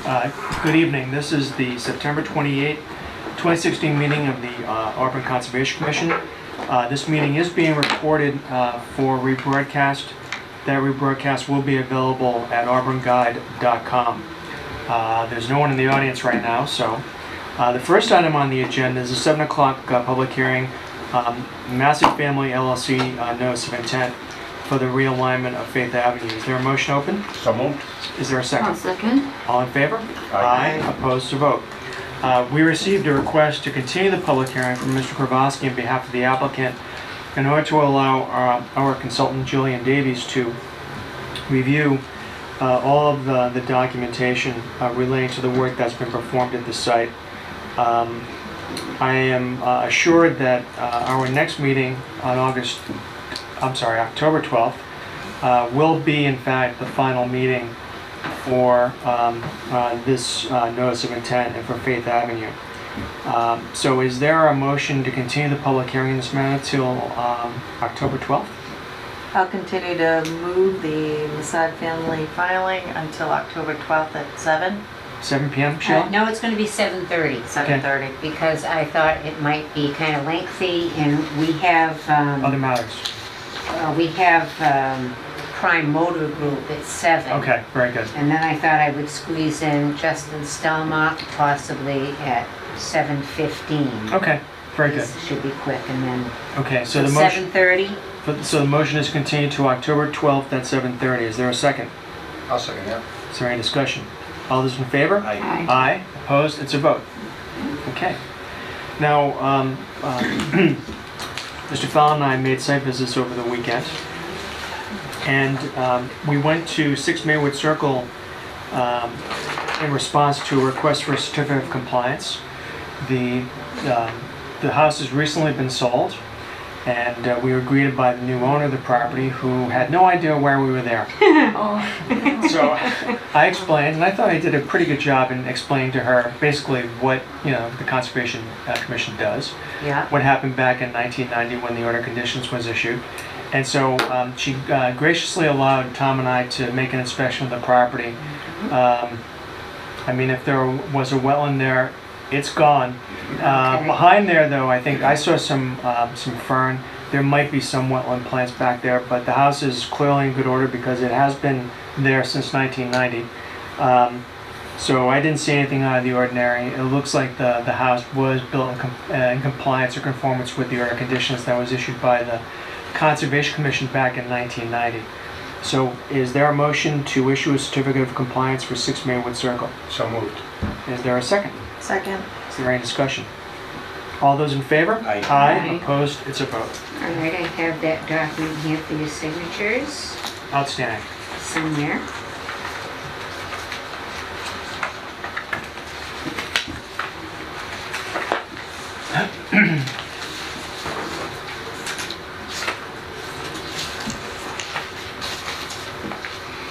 Good evening. This is the September 28, 2016 meeting of the Auburn Conservation Commission. This meeting is being recorded for rebroadcast. That rebroadcast will be available at auburnguide.com. There's no one in the audience right now, so the first item on the agenda is a 7 o'clock public hearing, Massey Family LLC notice of intent for the realignment of Faith Avenue. Is there a motion open? So moved. Is there a second? I'll second. All in favor? Aye. Opposed to vote. We received a request to continue the public hearing from Mr. Kravosky on behalf of the applicant in order to allow our consultant Julian Davies to review all of the documentation relating to the work that's been performed at the site. I am assured that our next meeting on October 12th will be in fact the final meeting for this notice of intent and for Faith Avenue. So is there a motion to continue the public hearing in this matter till October 12th? I'll continue to move the Masad family filing until October 12th at 7. 7 p.m., Sheila? No, it's going to be 7:30. 7:30. Because I thought it might be kind of lengthy, and we have Other matters? Prime Motor Group at 7. Okay, very good. And then I thought I would squeeze in Justin Stelmach possibly at 7:15. Okay, very good. This should be quick, and then Okay, so the motion. 7:30. So the motion is continued to October 12th at 7:30. Is there a second? I'll second that. Is there any discussion? All those in favor? Aye. Aye. Opposed? It's a vote. Okay. Now, Mr. Fallon and I made site visits over the weekend, and we went to 6 Maywood Circle in response to a request for a certificate of compliance. The house has recently been sold, and we were greeted by the new owner of the property who had no idea where we were there. So I explained, and I thought I did a pretty good job in explaining to her basically what the Conservation Commission does, Yeah. what happened back in 1990 when the order of conditions was issued. And so she graciously allowed Tom and I to make an inspection of the property. I mean, if there was a wetland there, it's gone. Okay. Behind there, though, I think I saw some fern. There might be some wetland plants back there, but the house is clearly in good order because it has been there since 1990. So I didn't see anything out of the ordinary. It looks like the house was built in compliance or conformance with the order of conditions that was issued by the Conservation Commission back in 1990. So is there a motion to issue a certificate of compliance for 6 Maywood Circle? So moved. Is there a second? Second. Is there any discussion? All those in favor? Aye. Aye. Opposed? It's a vote. All right, I have that document here for your signatures. Outstanding. Sign there.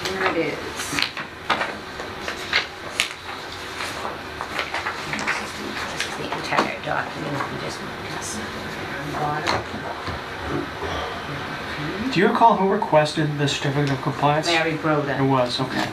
There it is. This is the entire document. We just want to sign on the bottom. Do you recall who requested the certificate of compliance? Larry It Broda. was, okay.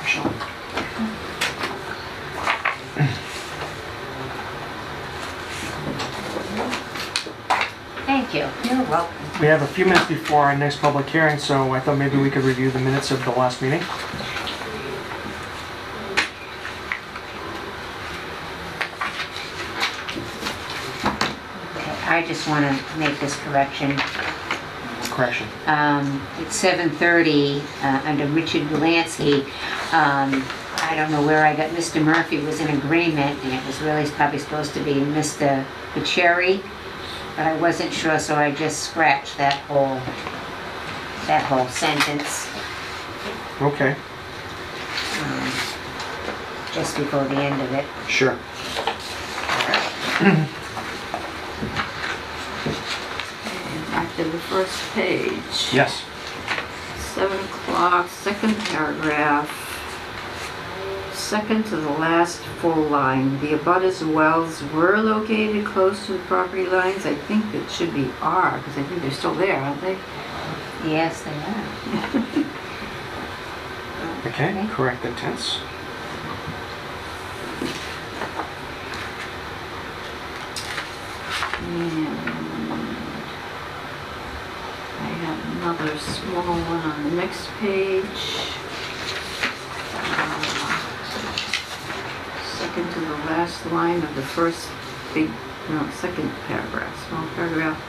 Michelle. Thank you. You're welcome. We have a few minutes before our next public hearing, so I thought maybe we could review the minutes of the last meeting. Okay, I just want to make this correction. Correction. It's 7:30 under Richard Delansky. I don't know where I got Mr. Murphy was in agreement, and it was really probably supposed to be Mr. Bucherri, but I wasn't sure, so I just scratched that whole sentence. Okay, just before the end of it. sure. Back to the first page. Yes. 7 o'clock, second paragraph. Second to the last full line. The abutters wells were located close to the property lines. I think it should be are, because I think they're still there, aren't they? Yes, they are. Okay, correct the tense. And I have another small one on the next page. Second to the last line of the first second paragraph, small paragraph.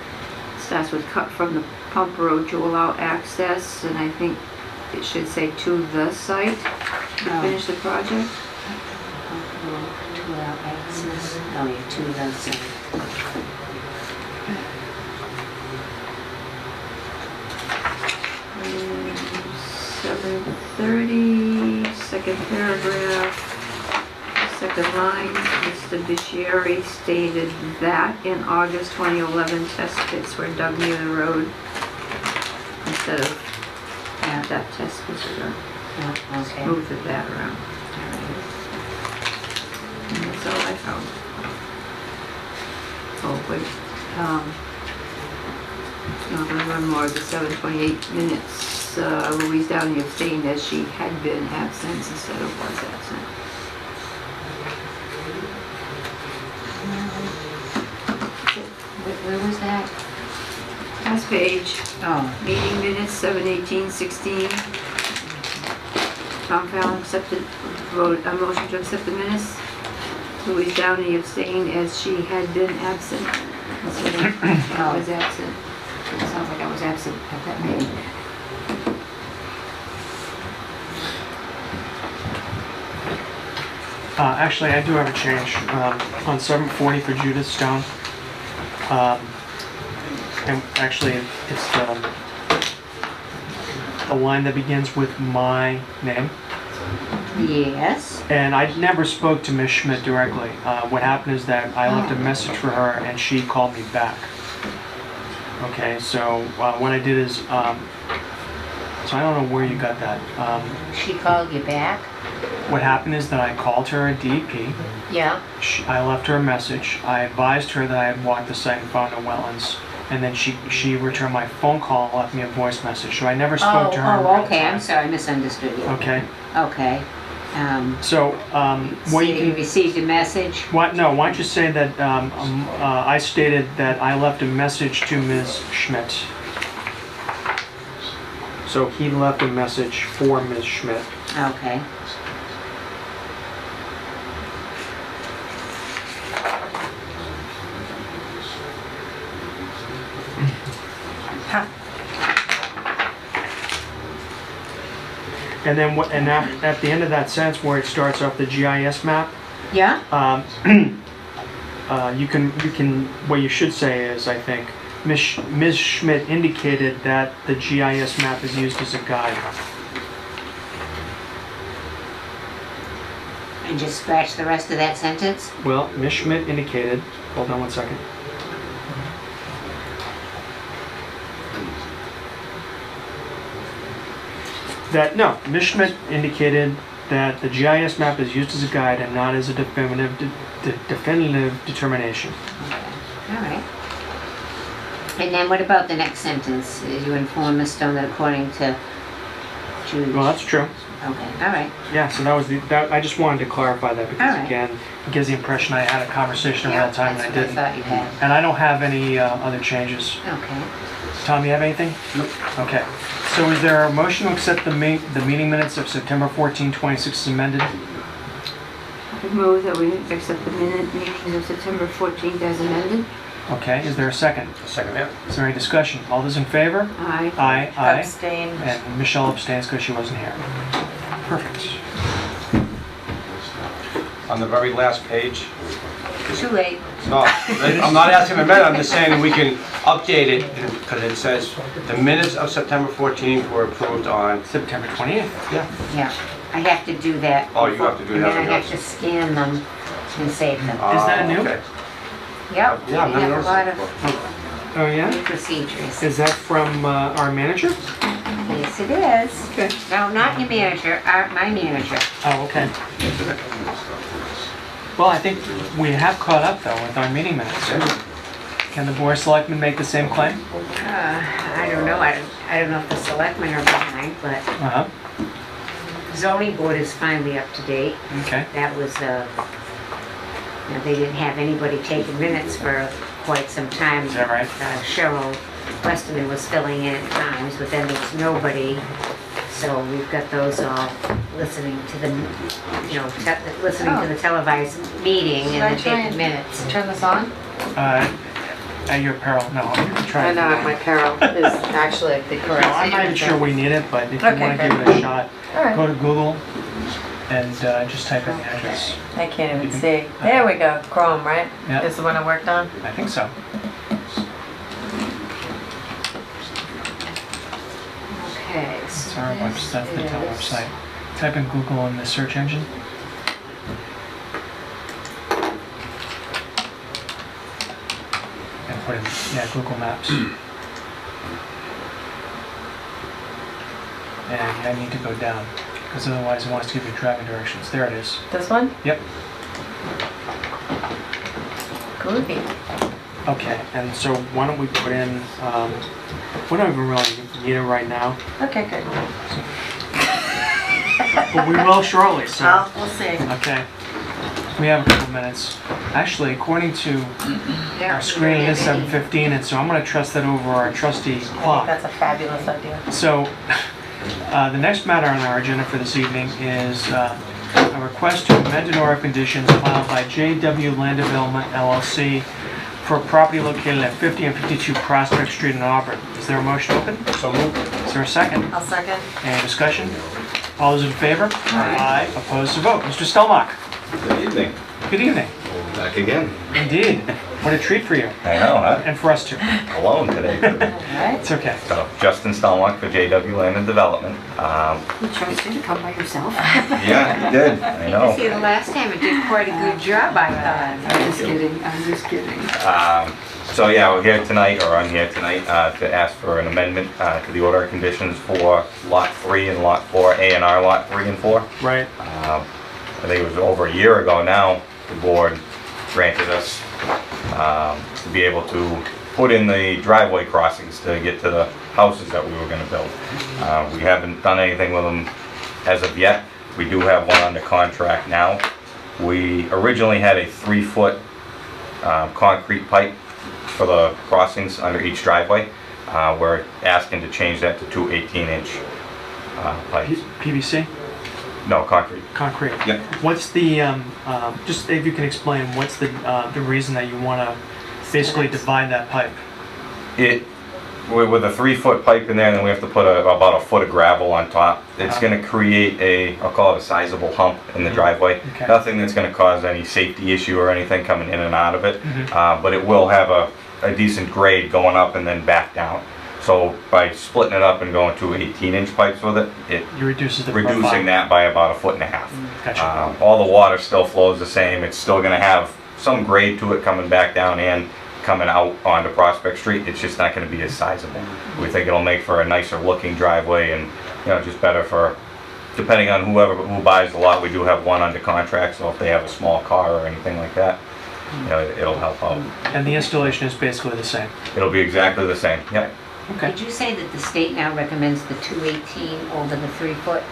Starts with cut from the pump road to allow access, and I think it should say to the site to Oh. finish the project. To allow access. Oh, yeah, to the site. 7:30, second paragraph, second line. Mr. Bicchieri stated that in August 2011, test pits were dug near the road instead of that test pits were done. Oh, okay. Smoothed that around. And that's all I found. Oh, wait. I'm going to run more of the 7:28 minutes. Louise Downey abstained as she had been absent instead of was absent. Where was that? Last page, Oh, meeting minutes, 7:18:16. Tom Fallon wrote a motion to accept the minutes. Louise Downey abstained as she had been absent instead of I was absent. It sounds like I was absent at that meeting. Actually, I do have a change on 740 for Judith Stone. And actually, it's the line that begins with my name. yes. And I never spoke to Ms. Schmidt directly. What happened is that I left a message for her and she called me back. Okay, so what I did is, so I don't know where you got that. She called you back? What happened is that I called her at DEP. Yeah. I left her a message. I advised her that I had walked the site and found no wetlands. And then she returned my phone call and left me a voice message. So I never spoke to her. Oh, okay, I'm sorry, I misunderstood you. Okay. Okay. So So what you you can. received a message? What? No. Why don't you say that I stated that I left a message to Ms. Schmidt. So he left a message for Ms. Schmidt. Okay. And then what? And at the end of that sentence where it starts off the GIS map, Yeah? you can. What you should say is, I think, Ms. Schmidt indicated that the GIS map is used as a guide. And just scratch the rest of that sentence? Well, Ms. Schmidt indicated. Hold on one second. Ms. Schmidt indicated that the GIS map is used as a guide and not as a definitive determination. All right. And then what about the next sentence? You inform Ms. Stone that according to Jude. Well, that's true. Okay, all right. Yeah, so that was I just wanted to clarify that because All right. again, it gives the impression I had a conversation in Yeah, real time and I that's what didn't. I thought you had. And I don't have any other changes. Okay. Tom, you have anything? Nope. Okay. So is there a motion to accept the meeting minutes of September 14, 26 as amended? I move that we accept the meetings of September 14th as amended. Okay, is there a second? Second that. Is there any discussion? All those in favor? Aye. Aye, aye. Abstain. And Michelle abstains because she wasn't here. Perfect. On the very last page. Too late. No, I'm not asking to amend, I'm just saying we can update it because it says the minutes of September 14th were approved on. September 28th. Yeah. Yeah. I have to do that. Oh, you have to do And that then I on have yours. to scan them and save them. Is that new? Okay. Yep, we Yeah, I've have never a lot of Oh, yeah? new procedures. Is that from our manager? Yes, it is. Okay. No, not your manager, my manager. Oh, okay. Well, I think we have caught up though with our meeting minutes. Can the board of selectmen make the same claim? I don't know, I don't know if the selectmen are behind, but Uh-huh. zoning board is finally up to date. Okay. That was, they didn't have anybody taking minutes for quite some time. Is that right? Cheryl Westerman was filling in at times, but then there's nobody. So we've got those all listening to the, listening to the televised meeting Should I and try then taking and minutes. turn this on? At your peril, no, I'm trying. I know, my peril is actually the No, correct. I'm not even sure we need it, but if you Okay, want to good. give it a shot, All right. go to Google and just type in the address. I can't You even can- see. There we go, Chrome, right? Yeah. Is the one I worked on? I think so. Okay, It's so our website, the town website. Type in Google in the search engine. And put in, yeah, Google Maps. And I need to go down, because otherwise it wants to give you driving directions. There it is. This one? Yep. Groovy. Okay, and so why don't we put in, we don't even really need it right now, Okay, good. but we will shortly, so. Well, we'll see. Okay. We have a couple minutes. Actually, according to our screen, it is 7:15, and so I'm going to trust that over our trustee I think clock. that's a fabulous idea. So, the next matter on our agenda for this evening is a request to amend an order of conditions filed by JW Land Development LLC for a property located at 50 and 52 Prospect Street in Auburn. Is there a motion open? So moved. Is there a second? I'll second. Any discussion? All those in favor? Aye. Opposed to vote. Mr. Stelmach. Good evening. Good evening. Back again. Indeed. What a treat for you. I know, huh? And for us too. Alone today. Alright. It's okay. So, Justin Stelmach for JW Land and Development. You chose to come by yourself? Yeah, you did. I see the know. last time it did quite a good job, I thought. I'm just kidding, I'm just kidding. So yeah, we're here tonight, or I'm here tonight, to ask for an amendment to the order of conditions for Lot 3 and Lot 4, A and R Lot 3 and 4. Right. I think it was over a year ago now, the board granted us to be able to put in the driveway crossings to get to the houses that we were gonna build. We haven't done anything with them as of yet. We do have one under contract now. We originally had a 3-foot concrete pipe for the crossings under each driveway. We're asking to change that to 2 18-inch pipes. PVC? No, concrete. Concrete? Yep. What's the, just if you can explain, what's the reason that you want to basically divide that pipe? With a 3-foot pipe in there, and then we have to put about a foot of gravel on top. It's gonna create I'll call it a sizable hump in the driveway. Okay. Nothing that's gonna cause any safety issue or anything coming in and out of it. Mhm. But it will have a decent grade going up and then back down. So by splitting it up and going to 18-inch pipes with it, It reduces the profile. reducing that by about 1.5 feet. Gotcha. All the water still flows the same. It's still gonna have some grade to it coming back down and coming out onto Prospect Street. It's just not gonna be as sizable. We think it'll make for a nicer looking driveway and, just better for, depending on who buys the lot. We do have one under contract, so if they have a small car or anything like that, it'll help out. And the installation is basically the same. It'll be exactly the same, yep. Okay. Did you say that the state now recommends the 218 over the 3-foot?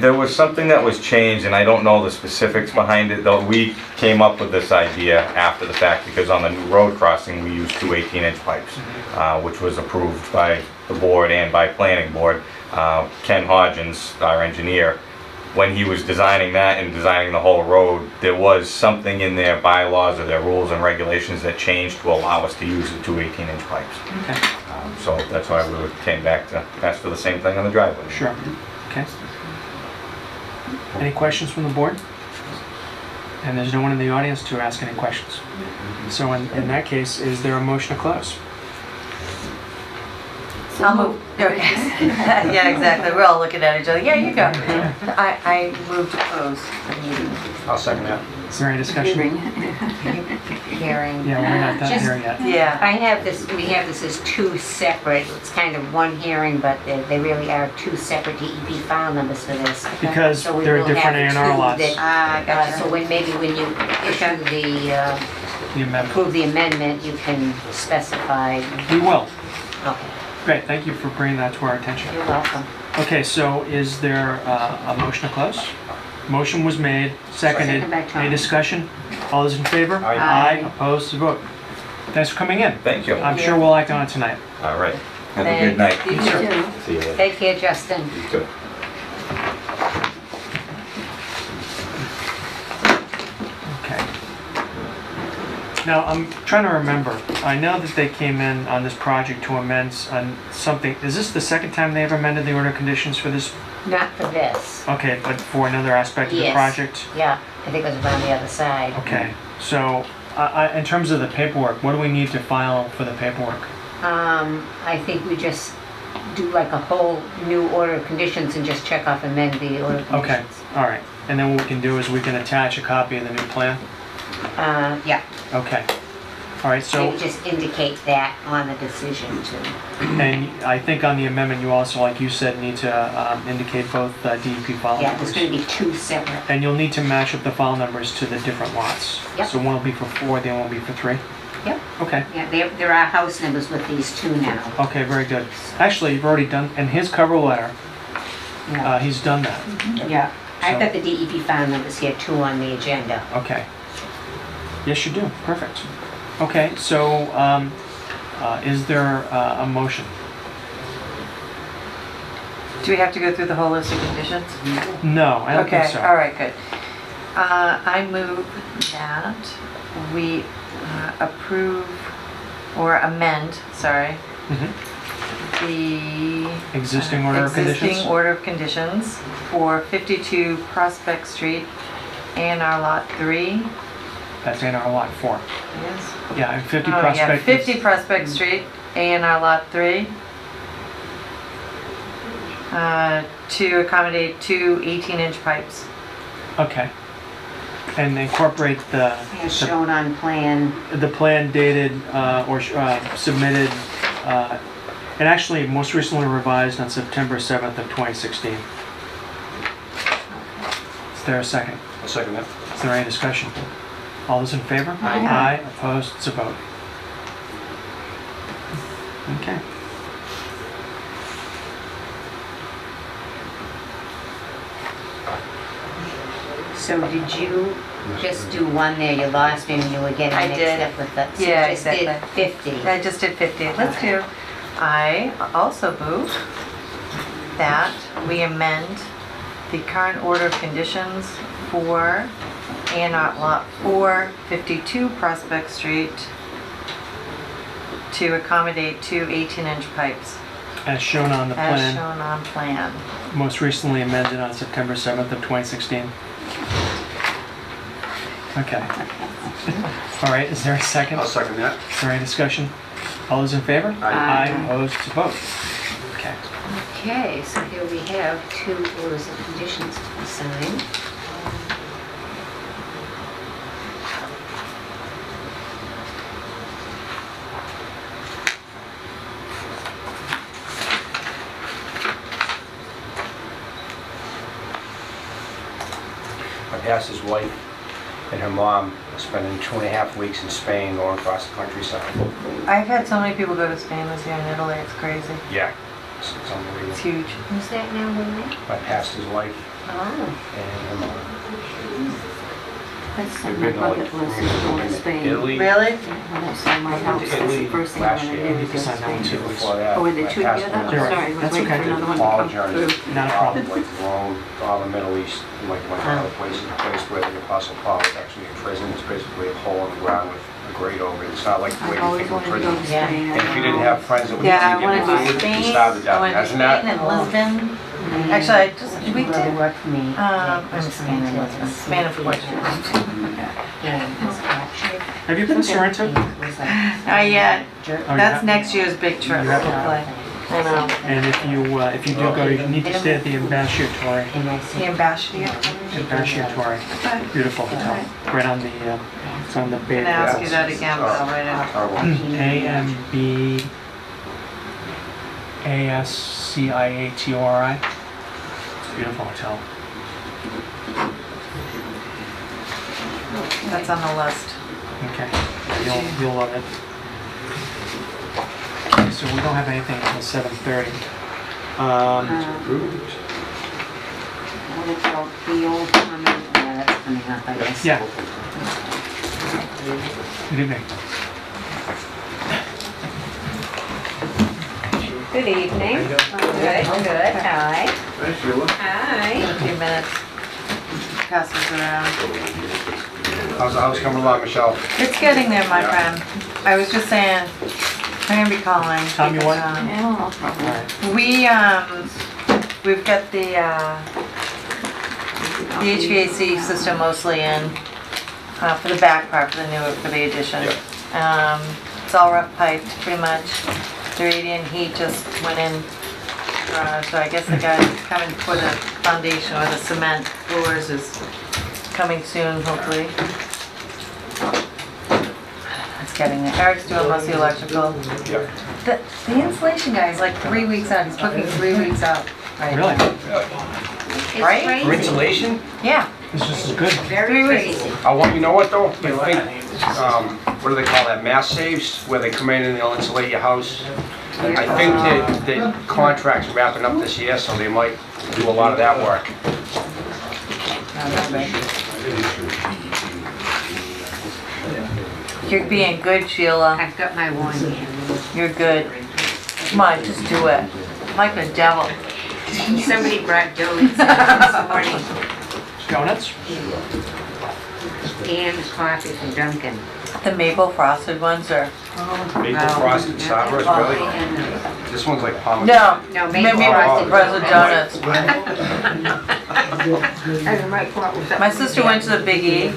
There was something that was changed, and I don't know the specifics behind it, though. We came up with this idea after the fact, because on the new road crossing, we used 2 18-inch pipes, which was approved by the board and by planning board. Ken Hodgins, our engineer, when he was designing that and designing the whole road, there was something in their bylaws or their rules and regulations that changed to allow us to use the 2 18-inch pipes. Okay. So that's why we came back to ask for the same thing on the driveway. Sure. Okay. Any questions from the board? And there's no one in the audience to ask any questions. So in that case, is there a motion to close? I'll move, okay. Yeah, exactly, we're all looking at each other, yeah, you go. I move to close the meeting. I'll second that. Is there any discussion? Hearing. Hearing. Yeah, we're not done Just- here yet. Yeah, I have this, we have this as two separate, it's kind of one hearing, but they really are two separate DEP file numbers for this. Because So we there are will different have A&R two lots. that- gotcha. So when, maybe when you issue the, The amendment. approve the amendment, you can specify, We will. okay, Great, thank you for bringing that to our attention. you're welcome. Okay, so is there a motion to close? Motion was made, seconded. Second by Tom. Any discussion? All those in favor? Aye. Aye, opposed, to vote. Thanks for coming in. Thank you. I'm sure we'll act on it tonight. All right. Have a Thank good night. you. See you later. Take care, Justin. You too. Okay. Now, I'm trying to remember. I know that they came in on this project to amend on something. Is this the second time they ever amended the order of conditions for this? Not for this. Okay, but for another aspect of the Yes. project? Yeah, I think it was around the other side. Okay, so in terms of the paperwork, what do we need to file for the paperwork? I think we just do like a whole new order of conditions and just check off amend the order of Okay, conditions. all right. And then what we can do is we can attach a copy of the new plan? Yeah, Okay. All right, so, maybe just indicate that on the decision too. and I think on the amendment, you also, like you said, need to indicate both DEP file Yeah, there's gonna numbers. be two separate. And you'll need to match up the file numbers to the different lots. Yep. So one will be for 4, the other one will be for 3? Yep. Okay, Yeah, there are house numbers with these two now. okay, very good. Actually, you've already done, in his cover letter, Yeah. he's done that. Yeah, I've So- got the DEP file numbers here too on the agenda. Okay. Yes, you do. Perfect. Okay, so is there a motion? Do we have to go through the whole list of conditions? No, I don't think so. Okay, all right, good. I move that we approve or amend, sorry, Mhm. the Existing order of conditions? existing order of conditions for 52 Prospect Street, A&R Lot 3. That's in our lot 4. Yes. Yeah, and 50 Oh, yeah, Prospect. 50 Prospect Street, A&R Lot 3. To accommodate two 18-inch pipes. Okay. And incorporate the As shown on plan. plan dated or submitted, and actually most recently revised on September 7th of 2016. Is there a second? I'll second that. Is there any discussion? All those in favor? Aye. Aye, opposed, it's a vote. Okay. So did you just do one there? You lost me when you were getting I mixed did. up with the. So you Yeah, just did exactly. 50. I just did 50. Let's do. I also move that we amend the current order of conditions for A&R Lot 4, 52 Prospect Street to accommodate two 18-inch pipes As shown on the as plan, shown on plan. most recently amended on September 7th of 2016. Okay. All right, is there a second? I'll second that. Is there any discussion? All those in favor? Aye. Opposed, to vote. Okay. Okay, so here we have two orders of conditions to be signed. My pastor's wife and her mom are spending 2.5 weeks in Spain going across the countryside. I've had so many people go to Spain this year and Italy, it's crazy. Yeah, it's It's unbelievable. huge. Who's that now, Lily? My pastor's wife Oh, and her mom. That's on my bucket list, is going to Spain. Italy. Really? When I sell my house, that's Italy the first thing last I'm gonna year. do You is can go sign that one to too. Spain. Before that, Oh, were there my two pastor together? I'm was- sorry, I was That's waiting okay. for another one to all come journeys, through. Not a problem. like Rome, all the Middle East, like one of the places, a place where the Apostle Paul was actually in prison. It's basically a hole in the ground with a grate over it. It's not like the way I you always think of wanted to go to prison. Yeah. Spain. And if you didn't have friends that would Yeah, I eat wanted to your go to food, Spain. you starved to I death. went to Imagine that. Spain and Lisbon. Actually, I just, we brother did, worked for me. I'm Spain and Lisbon, Spain and Portugal. Yeah, it's captured. Have you been to Sorrento? It was like- Not yet. Oh, you That's have- next year's big trip, You have- hopefully. I know. And if you do go, you need to stay at the Ambasciatore. The Ambassador. Ambasciatore. Beautiful hotel. Right on the, it's on the Bay. Can I ask you that again, but I'll write it. Terrible. Ambasciatori. It's a beautiful hotel. That's on the list. Okay, you'll love it. Okay, so we don't have anything until 7:30. What about the old comment? That's coming up, I guess. Yeah. Good evening. Good evening. Good, good. Hi. Hi. In a few minutes. Pass this around. How's the house coming along, Michelle? It's getting there, my friend. I was just saying, I'm gonna be calling. Tom, you want? Yeah, no problem. We've got the HVAC system mostly in, for the back part, for the addition. It's all rough piped, pretty much. The radiant heat just went in, so I guess the guy coming to put a foundation or the cement floors is coming soon, hopefully. It's getting there. Eric's doing most of the electrical. Yeah. The insulation guy is like 3 weeks out. He's booking 3 weeks out. Right. Really? It's Right? For crazy. insulation? Yeah. This is good. Very 3 weeks. crazy. I want, you know what though? I think, what do they call that? Mass saves, where they come in and they'll insulate your house. I think that the contract's wrapping up this year, so they might do a lot of that work. You're being good, Sheila. I've got my one here. You're good. Come on, just do it. Like the devil. Somebody brought donuts this morning Donuts? and coffee from Dunkin'. The maple frosted ones are. Maple Wow. frosted Starburst, Oh. really? This one's like pomegranate. No. No, maple Maple frosted donuts. And my pot was up. My sister went to the Big E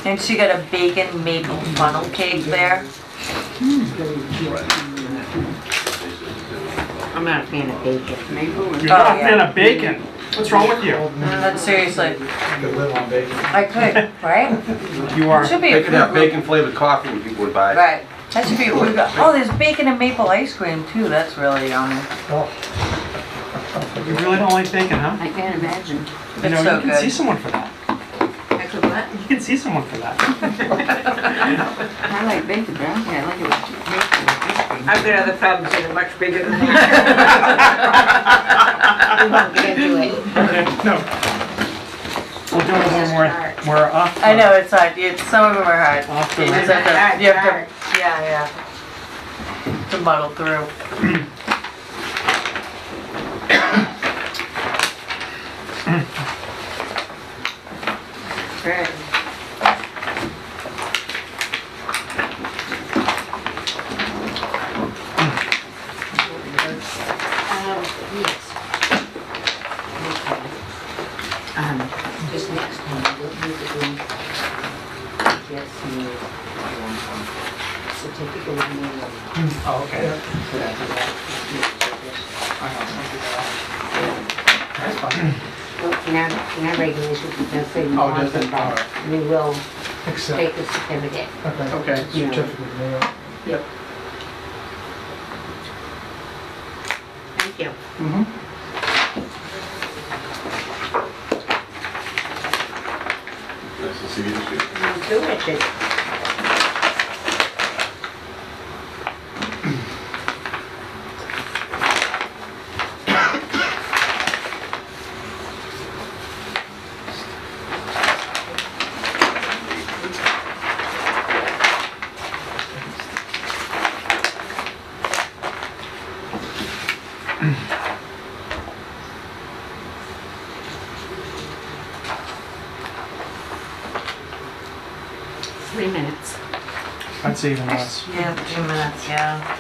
and she got a bacon maple funnel cake there. I'm not a fan of bacon. You're not a fan of bacon. What's wrong with you? But seriously. I could, right? You are. Should be They a could have food bacon flavored coffee and people would buy it. Right. That should be a food. Oh, there's bacon and maple ice cream too. That's really yummy. You really don't like bacon, huh? I can't imagine. You know, It's so you can see good. someone for that. I could what? You can see someone for that. I like bacon, but I like it with bacon. I've got other problems that are much bigger than that. We won't get into it. No. We'll do it when we're off. I know it's hard. Some of them are hard. Off the You just record. have to, you have to, yeah. To muddle through. Good. Yes. Just next time, we'll need to do, yes, certificate of mail. Oh, okay. That's fine. In our regulations, it does say we Oh, want does it? them back. We will Accept. take the certificate. Okay. you know. Certificate of mail. Yep. Thank you. Nice to see you too. You too, Richard. Three minutes. I'd say even less. Yeah, 2 minutes, yeah.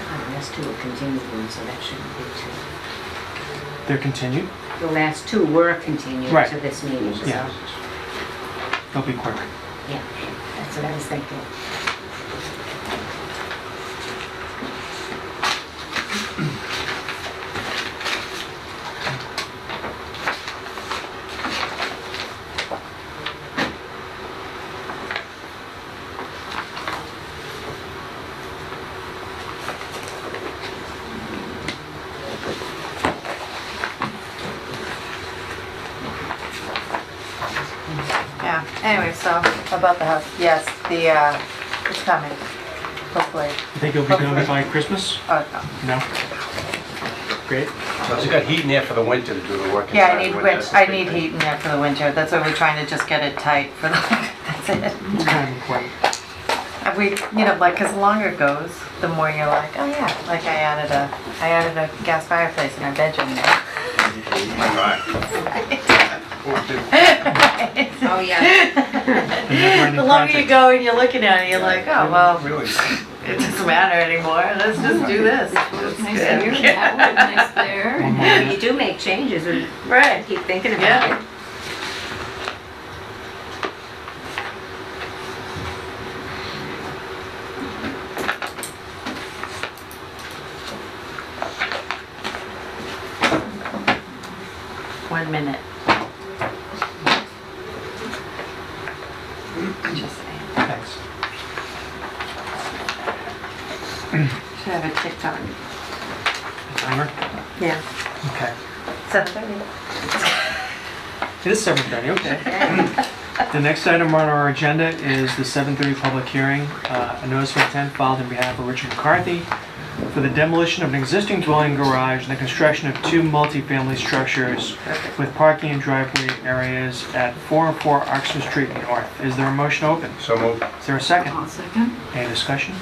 The rest two are continued ones, so that shouldn't be too. They're continued? the last two were continued Right. to this meeting, so, Yeah. They'll be quick. yeah, that's what I was thinking. Yeah, anyway, so about the house, yes, it's coming, hopefully. You think you'll be done it by Christmas? Oh, no. No? Great. So it's got heat in there for the winter to do the work Yeah, inside. I need heat in there for the winter, that's why we're trying to just get it tight for the, that's it. It's kind of important. And we, like, cause the longer it goes, the more you're like, oh yeah, like I added a gas fireplace in our bedroom now. Oh, yeah. never-ending The longer you project. go and you're looking at it, you're like, oh, well, Really? it doesn't matter anymore, let's just do this. Nice there, that would nice there. One more minute. You do make changes and Right. keep thinking about Yeah. it. One minute. Just saying. Thanks. Should have a TikTok. Timer? Yeah. Okay. 7:30. It is 7:30, okay. The next item on our agenda is the 7:30 public hearing, a notice of intent filed on behalf of Richard McCarthy for the demolition of an existing dwelling garage and the construction of two multifamily structures with parking and driveway areas at 404 Oxford Street North. Is there a motion open? So moved. Is there a second? I'll second. Any discussion?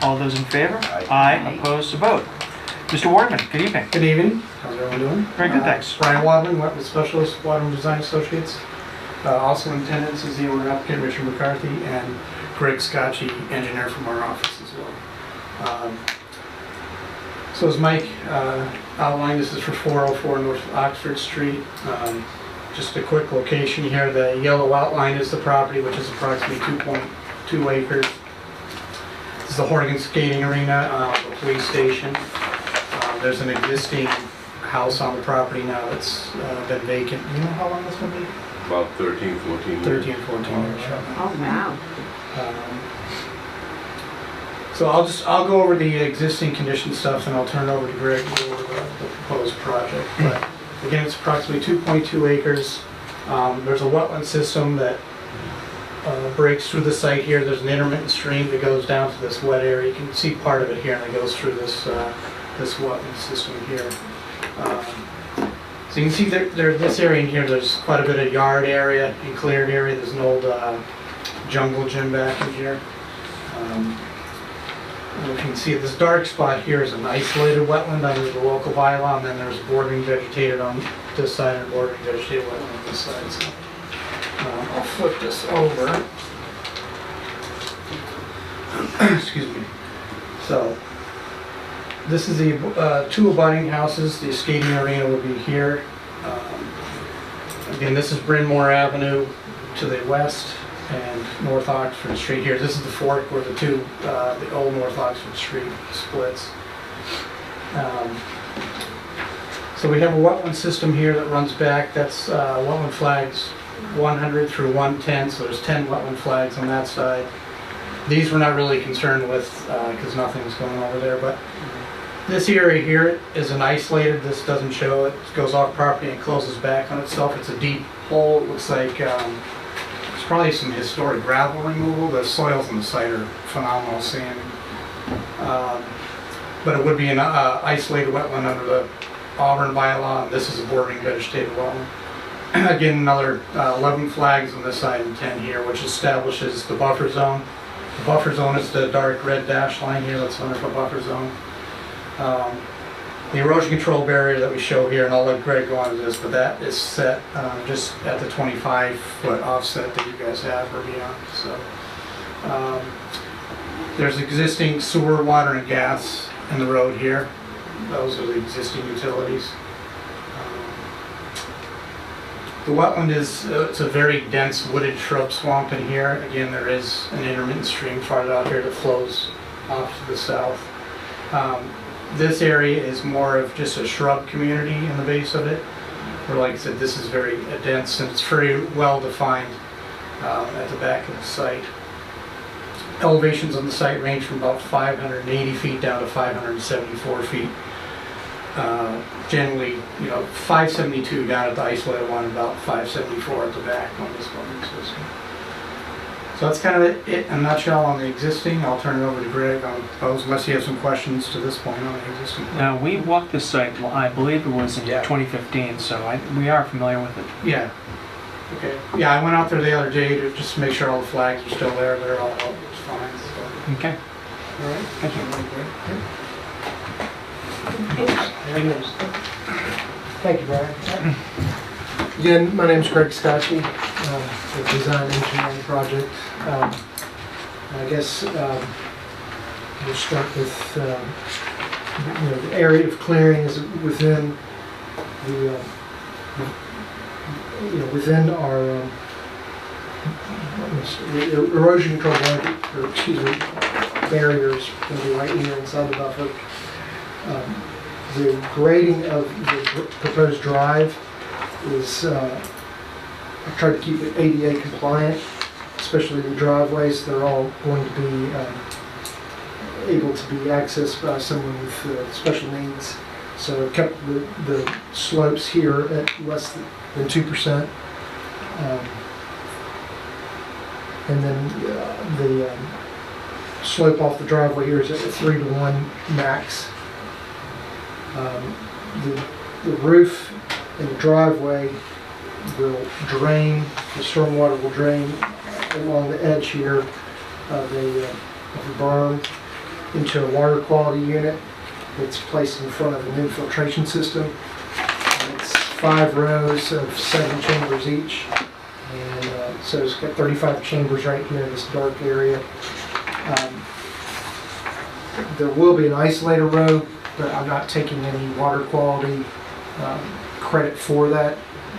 All those in favor? Aye. Aye, opposed, to vote. Mr. Wardman, good evening. Good evening. How's everyone doing? Very good, thanks. Brian Wadman, Wetland Specialist, Wadman Design Associates. Also in attendance is the owner applicant, Richard McCarthy, and Greg Scotchy, engineer from our office as well. So as Mike outlined, this is for 404 North Oxford Street. Just a quick location here. The yellow outline is the property, which is approximately 2.2 acres. This is the Hornigan Skating Arena, the police station. There's an existing house on the property now that's been vacant. You know how long that's gonna be? About 13, 14 years. 13, 14 years. Oh, wow. So I'll go over the existing condition stuff and I'll turn it over to Greg to go over the proposed project. But again, it's approximately 2.2 acres. There's a wetland system that breaks through the site here. There's an intermittent stream that goes down to this wet area. You can see part of it here and it goes through this wetland system here. So you can see this area in here, there's quite a bit of yard area and cleared area. There's an old jungle gym back in here. And if you can see, this dark spot here is an isolated wetland under the local bylaw, and then there's bordering vegetated on this side and bordering vegetated wetland on this side. So, I'll flip this over. Excuse me. So, this is the two abutting houses. The skating arena will be here. Again, this is Bryn Mawr Avenue to the west and North Oxford Street here. This is the fork where the old North Oxford Street splits. So we have a wetland system here that runs back. That's wetland flags 100 through 110, so there's 10 wetland flags on that side. These we're not really concerned with because nothing's going over there, but this area here is an isolated. This doesn't show it. It goes off property and closes back on itself. It's a deep hole. It looks like there's probably some historic gravel removal. The soils on the site are phenomenal sand. But it would be an isolated wetland under the Auburn bylaw, and this is a bordering vegetated wetland. Again, another 11 flags on this side and 10 here, which establishes the buffer zone. The buffer zone is the dark red dash line here. That's under the buffer zone. The erosion control barrier that we show here, and I'll let Greg go on to this, but that is set just at the 25-foot offset that you guys have or beyond. So there's existing sewer, water, and gas in the road here. Those are the existing utilities. The wetland is, it's a very dense wooded shrub swamp in here. Again, there is an intermittent stream farther out here that flows off to the south. This area is more of just a shrub community in the base of it. Where, like I said, this is very dense and it's very well defined at the back of the site. Elevations on the site range from about 580 feet down to 574 feet. Generally, 572 down at the isolated one, about 574 at the back on this building system. So that's kind of it in a nutshell on the existing. I'll turn it over to Greg on those, unless you have some questions to this point on the existing. Now, we walked this site, I believe it was in Yeah. 2015, so we are familiar with it. Yeah. Okay. Yeah, I went out there the other day to just make sure all the flags are still there. They're all out. It's fine. So. Okay, All right. thank you. Thank you, Brian. Again, my name is Greg Scotchy, with Design Engineering Project. I guess we'll start with the area of clearing is within the within our the erosion control blanket, or excuse me, barriers will be right here inside the buffer. The grading of the proposed drive is, I tried to keep it ADA compliant, especially the driveways. They're all going to be able to be accessed by someone with special needs. So I kept the slopes here at less than 2%. And then the slope off the driveway here is at a 3-to-1 max. The roof and the driveway will drain, the stormwater will drain along the edge here of the berm into a water quality unit that's placed in front of an infiltration system. It's 5 rows of 7 chambers each, and so it's got 35 chambers right here in this dark area. There will be an isolator road, but I'm not taking any water quality credit for that,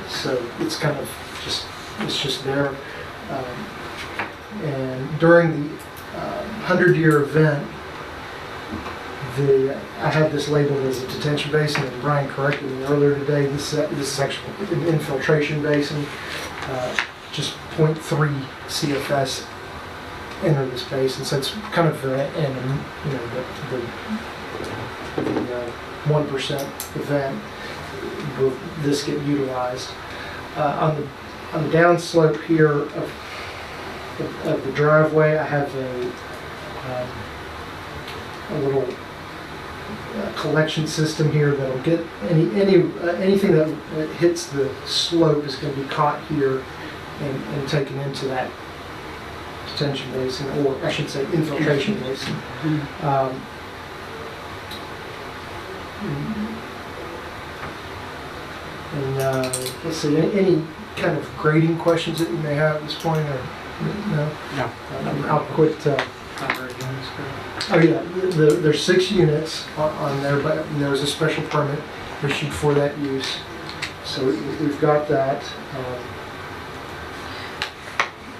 so it's kind of just there. And during the 100-year event, I had this labeled as a detention basin, and Brian corrected me earlier today. This is actually an infiltration basin. Just 0.3 CFS enter this basin, so it's kind of the 1% event. Will this get utilized on the downslope here of the driveway? I have a little collection system here that'll get anything that hits the slope is going to be caught here and taken into that detention basin, or I should say infiltration basin. Let's see, any kind of grading questions that you may have at this point, or no? No. I'll quit. Oh yeah, there's 6 units on there, but there's a special permit issued for that use. So we've got that.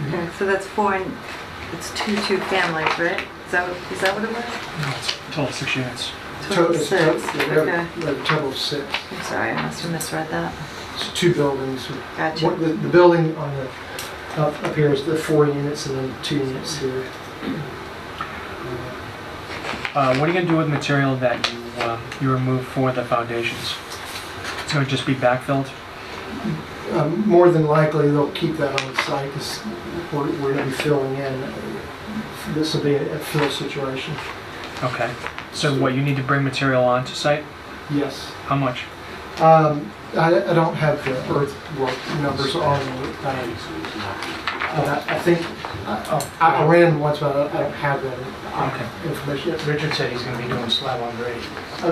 Okay, so that's 4 and it's 2 families, right? Is that what it was? No, it's total 6 units. Total It's 6. Okay. a total of 6. I'm sorry, I must have misread that. It's 2 buildings. Gotcha. The building on the up here is the 4 units, and then 2 units here. What are you going to do with material that you remove for the foundations? It's going to just be backfilled? More than likely, they'll keep that on the site because we're going to be filling in. This will be a fill situation. Okay. So what, you need to bring material onto site? Yes. How much? I don't have the earthwork numbers on me. I think I ran once, but I don't have that information yet. Richard said he's going to be doing slab on grade.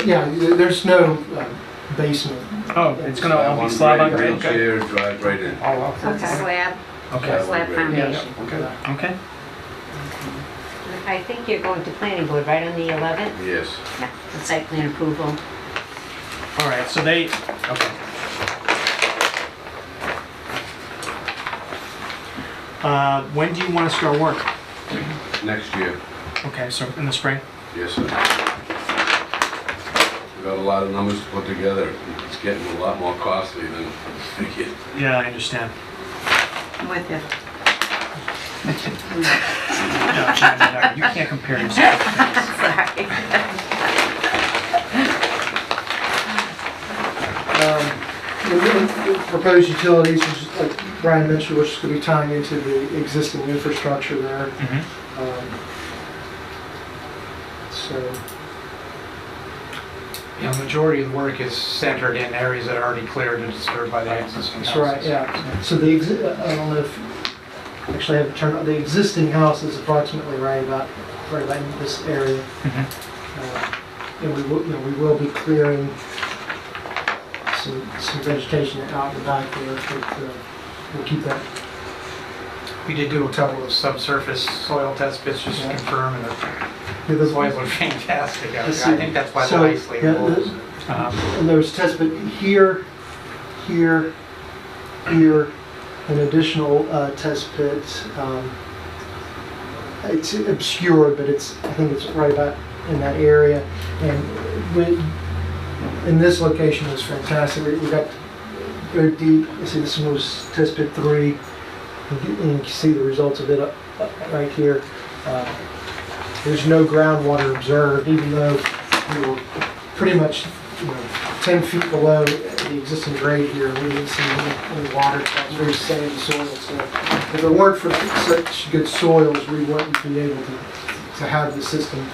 Yeah, there's no basement. Oh, it's going to all be slab on grade? Okay. Chair, drive right in. Oh, So it's a slab, Okay. slab foundation. Okay. I think you're going to planning board, right, on the 11th? Yes. Yeah, the site plan approval. All right, so okay. When do you want to start work? Next year, Okay, so in the spring? yes, sir. We got a lot of numbers to put together. It's getting a lot more costly than thinking. Yeah, I understand. I'm with you. No, you can't compare yourself. Sorry. The proposed utilities, which is, like Brian mentioned, which is going to be tying into the existing infrastructure there. Mhm. So, You know, majority of the work is centered in areas that are already cleared and disturbed by the existing that's houses. right, yeah. So I don't know if, actually I have to turn on, the existing house is approximately right about in this area. Mhm. And we will be clearing some vegetation out in the back there, but we'll keep that. We did do a couple of subsurface soil test pits just to Yeah. confirm, and Yeah, the soils look fantastic. I Let's think that's why the So, ice layer yeah, was. And there's test pit here, here, here, an additional test pit. It's obscure, but I think it's right about in that area. And in this location is fantastic. We got very deep. You see, this one was test pit 3. And you can see the results of it up right here. There's no groundwater observed, even though we were pretty much 10 feet below the existing grade here. We didn't see any water. It's very sandy soil. So if it weren't for such good soils, we wouldn't be able to have the system.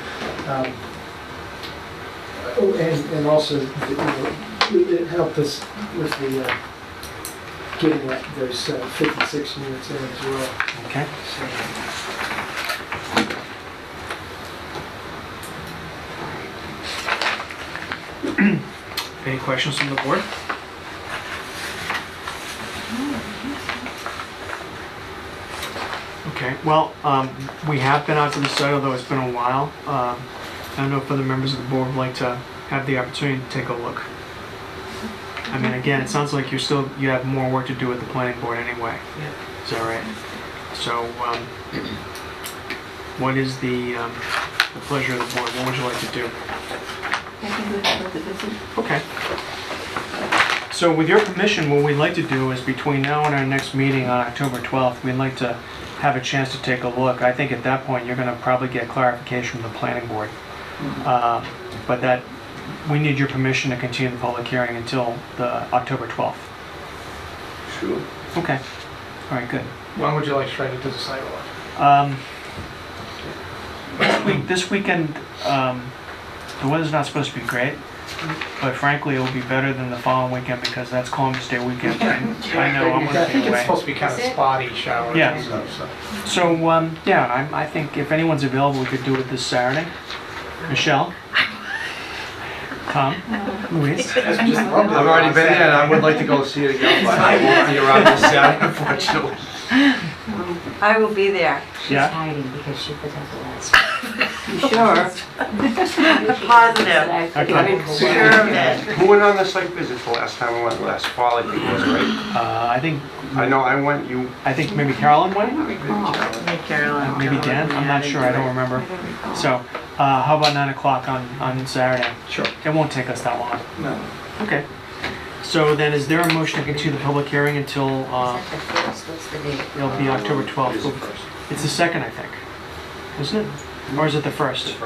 And also, it helped us with the getting those 56 units in as well. Okay. Any questions from the board? Okay, well, we have been out to the site, although it's been a while. I don't know if other members of the board would like to have the opportunity to take a look. I mean, again, it sounds like you have more work to do with the planning board anyway. Is that right? So, what is the pleasure of the board? What would you like to do? I think we'd have to visit. Okay. So with your permission, what we'd like to do is between now and our next meeting on October 12th, we'd like to have a chance to take a look. I think at that point, you're going to probably get clarification from the planning board. But that, we need your permission to continue the public hearing until the October 12th. Sure. Okay. All right, good. When would you like to try to do the sidewalk? This weekend, the weather's not supposed to be great, but frankly, it'll be better than the following weekend because that's Columbus Day weekend. I know, I'm I gonna think be it's away. supposed to be kind of Is it? spotty showers Yeah. and stuff, so. So, yeah, I think if anyone's available, we could do it this Saturday. Michelle? Tom? Louise? I've already been there, and I would like to go see it again, but I won't be around this Saturday, unfortunately. I will be there. She's Yeah. hiding because she put out the last one. You sure? Positive. Okay. Sure of it. Who went on the site visit the last time I went? Last fall, I think it was, right? I I know I went, you, think maybe Carolyn went? Hey, Carolyn. Maybe Dan? I'm not sure, I don't remember. So, how about 9 o'clock on Saturday? Sure. It won't take us that long. No. Okay. So then, is there a motion to continue the public hearing until, Is that the first? What's the date? it'll be October 12th? It's the first. It's the second, I think. Isn't it? Or is it the first?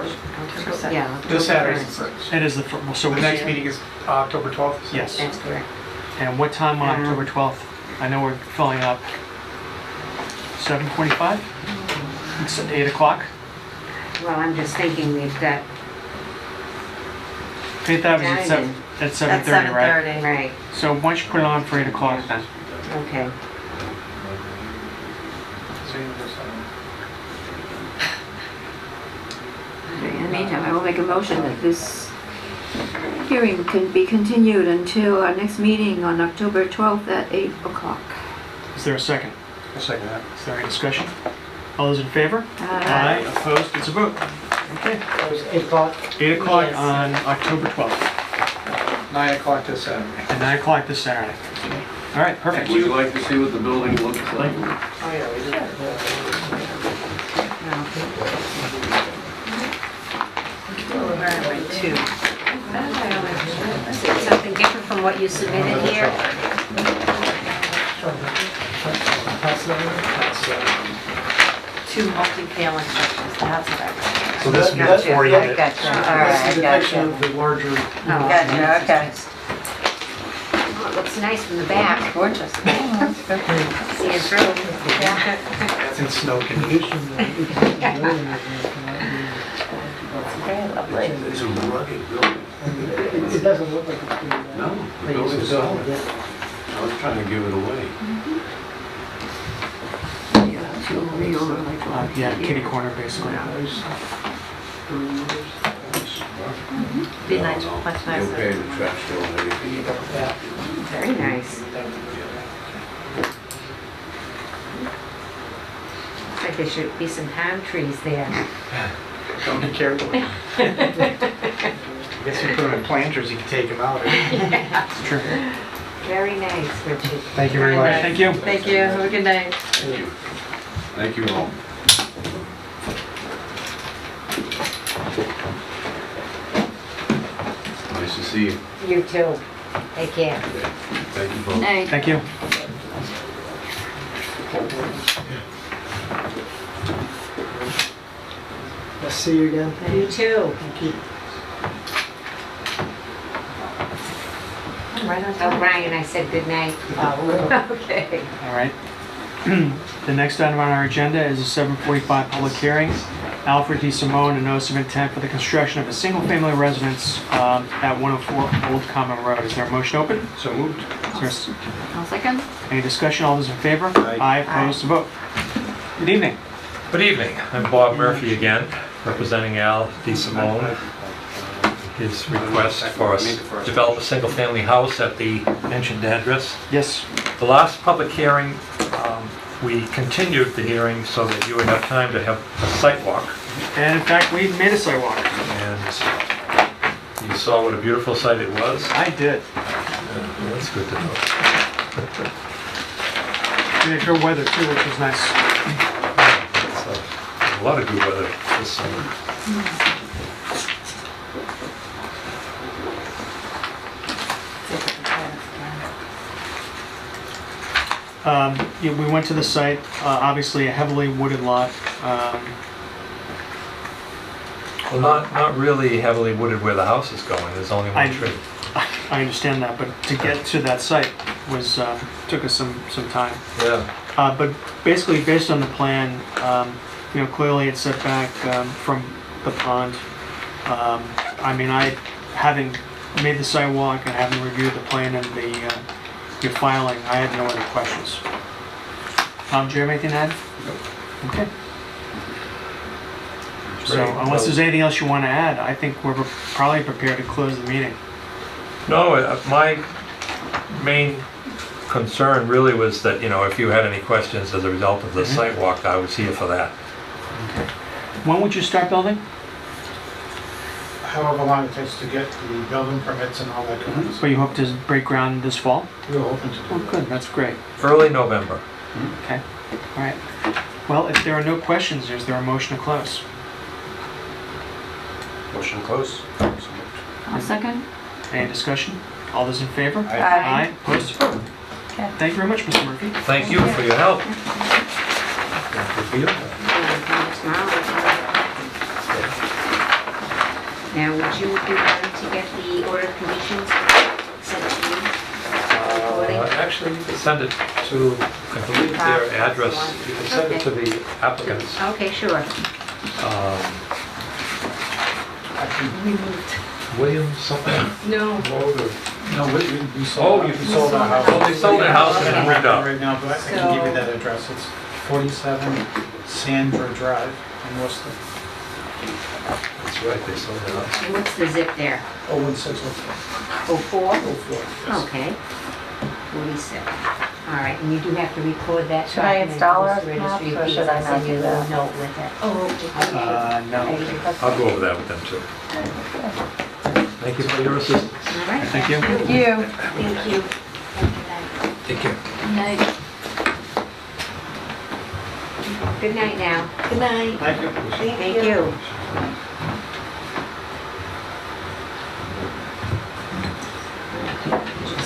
Yeah. This Saturday's the first. first. It is the first. So The we next meeting is October 12th? Yes. That's correct. And what time on October 12th? I know we're filling up. 7:45? It's 8 o'clock? Well, I'm just thinking we've got, Faith Ave is at That's 7:30, right? 7:30. right, So why don't you put it on for 8 o'clock then? okay. Okay, in the meantime, I will make a motion that this hearing can be continued until our next meeting on October 12th at 8 o'clock. Is there a second? I'll second that. Is there any discussion? All those in favor? Aye. Opposed? It's a vote. Okay. It was 8 o'clock. 8 o'clock Yes. on October 12th. 9 o'clock to Saturday. And 9 o'clock this Saturday. All right, perfect. Would you like to see what the building looks like? Two. Is it something different from what you submitted here? Two multi-family structures, that's what I So this Gotcha. is 4 unit. Gotcha, all That's right, the depiction gotcha. of the larger, Gotcha, okay. Oh, it looks nice from the back. Gorgeous. Seeing through. That's in snow condition. Very lovely. It's a rugged building. it doesn't look like it's being. No, the They use building's it solid. yeah. I was trying to give it away. Yeah, she'll reorder like. Yeah, kitty corner basically. Be nice, No, no. much You'll nicer. pay the trash bill and everything. Very nice. Looks like there should be some palm trees there. Don't be careful. I guess you put them in planters, you can take them out. It's true. Very nice, Richard. Thank you very much. Thank you. Thank you, have a good night. Thank you. Thank you all. Nice to see you. You too. Take care. Thank you both. Night. Thank you. I'll see you again. You too. Thank you. Right on Tell time. Brian I said good night. Okay. All right. The next item on our agenda is a 7:45 public hearing. Alfred D. Simone, a notice of intent for the construction of a single-family residence at 104 Old Common Road. Is there a motion open? So moved. Is there I'll second. any discussion? All those in favor? Aye. Opposed to vote. Good evening. Good evening. I'm Bob Murphy again, representing Al D. Simone. His request for us to develop a single-family house at the mentioned address. Yes. The last public hearing, we continued the hearing so that you would have time to have a site walk. And in fact, we made a sidewalk. And you saw what a beautiful site it was. I did. That's good to know. We had good weather too, which was nice. It's a lot of good weather this summer. Yeah, we went to the site, obviously a heavily wooded lot. Well, not really heavily wooded where the house is going. There's only one tree. I understand that, but to get to that site was, took us some time. Yeah. But basically, based on the plan, clearly it's set back from the pond. I mean, having made the sidewalk and having reviewed the plan and your filing, I have no other questions. Tom, do you have anything to add? Okay. So Great. unless there's anything else you want to add, I think we're probably prepared to close the meeting. No, my main concern really was that, if you had any questions as a result of the site walk, I was here for that. When would you start building? However long it takes to get the building permits and all that kind of So stuff. you hope to break ground this fall? We're open to Oh, do good, that's great. Early November. Okay, all right. Well, if there are no questions, is there a motion to close? Motion closed. I'll second. Any discussion? All those in favor? Aye. Opposed to vote. Okay. Thank you very much, Mr. Murphy. Thank you for your help. Thank you for your help. Now, would you be willing to get the order of conditions sent to you? Actually, you can send it to, I believe, their address. You can send it to the applicants. Okay, sure. William something? No. No, we Oh, sold, you we sold our house. Oh, they sold their house and then moved out. Right now, but I can give you that address. It's 47 Sandra Drive in Worcester. That's right, they sold their house. And what's the zip there? 01604. 04? 04. yes. Okay. 47. All right, and you do have to record that. Should I document install to our this registry maps, or of should I deeds. not I'll send you do a little that? note with it. Oh, No. I'll go over that with them too. Thank you for your assistance. All right. Thank you. Thank you. Thank you. Thank you. Take care. Night. Good night now. Good night. Thank you. Thank you.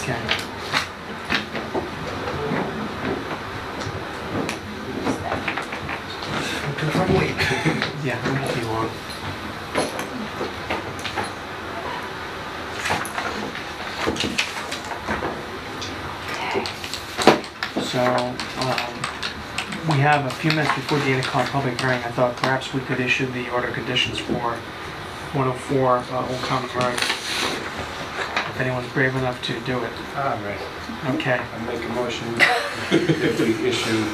Okay. Yeah, it won't be long. So, we have a few minutes before the 8 o'clock public hearing. I thought perhaps we could issue the order of conditions for 104 Old Common Road. If anyone's brave enough to do it. All right. Okay. I make a motion if we issue.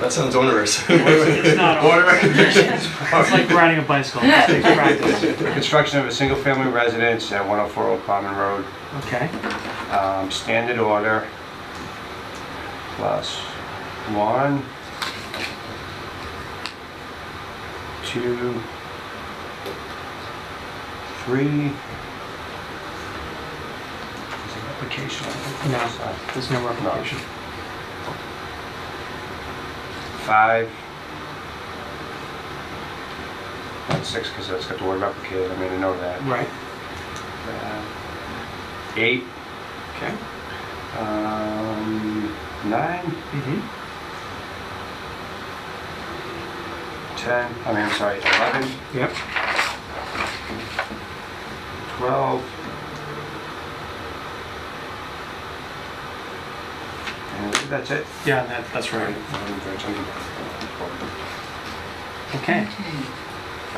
That sounds onerous. It's not Order of conditions. It's like riding a bicycle. It takes practice. The construction of a single-family residence at 104 Old Common Road. Okay. Standard order plus 1, 2, 3. Is it application? No, there's no replication. 5. Not 6 because it's got the word replicated. I made a note of that. Right. 8. Okay. 9. Mm-hmm. 10. I mean, I'm sorry, 11. Yep. 12. And that's it. Yeah, that's right. 11, 13. Okay.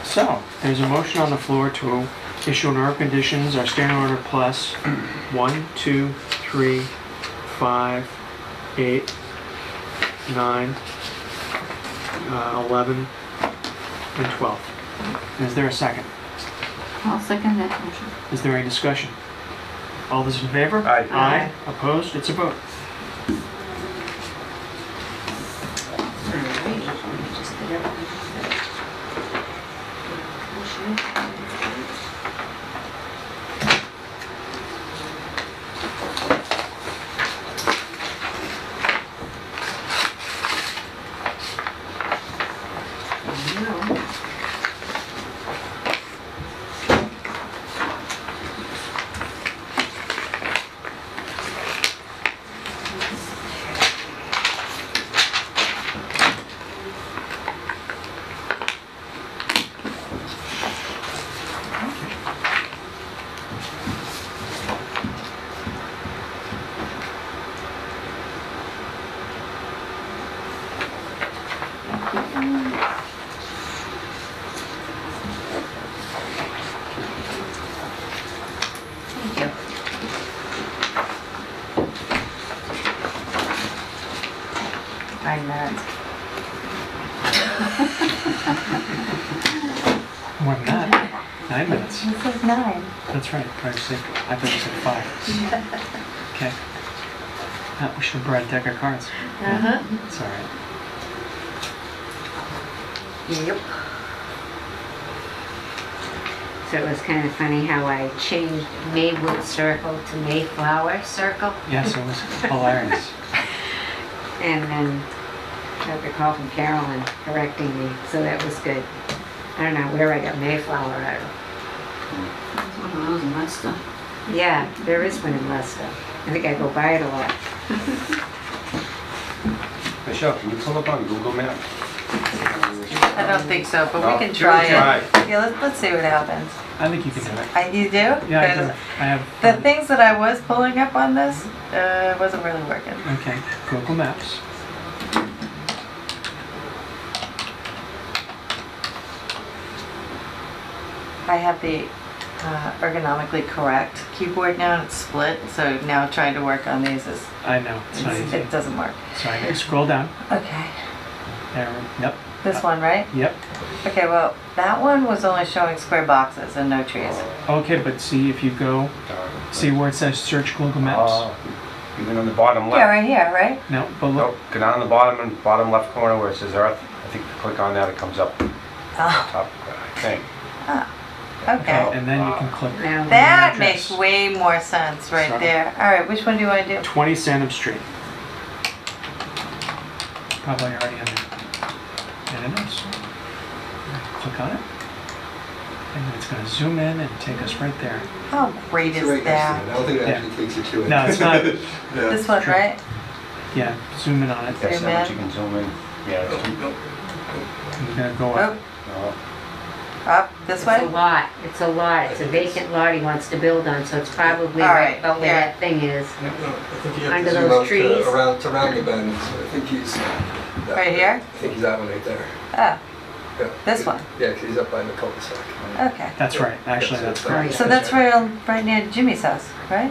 So, there's a motion on the floor to issue an order of conditions, our standard order plus 1, 2, 3, 5, 8, 9, 11, and 12. Is there a second? I'll second that motion. Is there any discussion? All those in favor? Aye. Aye. Opposed? It's a vote. Thank you. 9 minutes. More than that. 9 minutes. This is 9. That's right. I thought you said 5. Okay. We should have brought a deck of cards. Uh-huh. It's all right. Yep. So it was kind of funny how I changed Maywood Circle to Mayflower Circle. Yes, it was hilarious. And then I got a call from Carolyn correcting me, so that was good. I don't know where I got Mayflower out of. There's one of those in Leicester. Yeah, there is one in Leicester. I think I go by it a lot. Michelle, can you pull up on Google Maps? I don't think so, but No, we can give it try a it. try. Yeah, let's see what happens. I think you can do it. You do? Yeah, I do. 'Cause I have. the things that I was pulling up on this wasn't really working. Okay, Google Maps. I have the ergonomically correct keyboard now, and it's split, so now trying to work on these is, I know, it's not easy. it doesn't work. So I can scroll down. Okay, There, yep, this one, right? yep. Okay, well, that one was only showing square boxes and no trees. Okay, but see if you go, see where it says search Google Maps? Even on the bottom Yeah, left. right here, right? No, but look, Nope, go down the bottom left corner where it says Earth. I think if you click on that, it comes up Oh, top, I think. okay. and then you can click Now, That address. makes way more sense right Sorry. there. All right, which one do I do? 20 Sandham Street. probably already in there. And it is. Click on it. And then it's gonna zoom in and take us right there. How great is that? I don't think it Yeah. actually takes you to it. No, it's not. Yeah. This one, right? Yeah, zoom in on it. Yes, Zoom that in. you can zoom in. Yeah, it's You're gonna go up. Oh, up, this It's a way? lot, it's a lot, it's a vacant lot he wants to build on, so it's probably All right right, about where yeah. that thing is. No, I think you have Under to zoom those out trees? around the bend. So I think he's that Right one. here? I think he's that one right there. Oh, Yeah. This one? Yeah, because he's up by the cul-de-sac. okay. That's right, actually, that's correct. So that's right near Jimmy's house, right?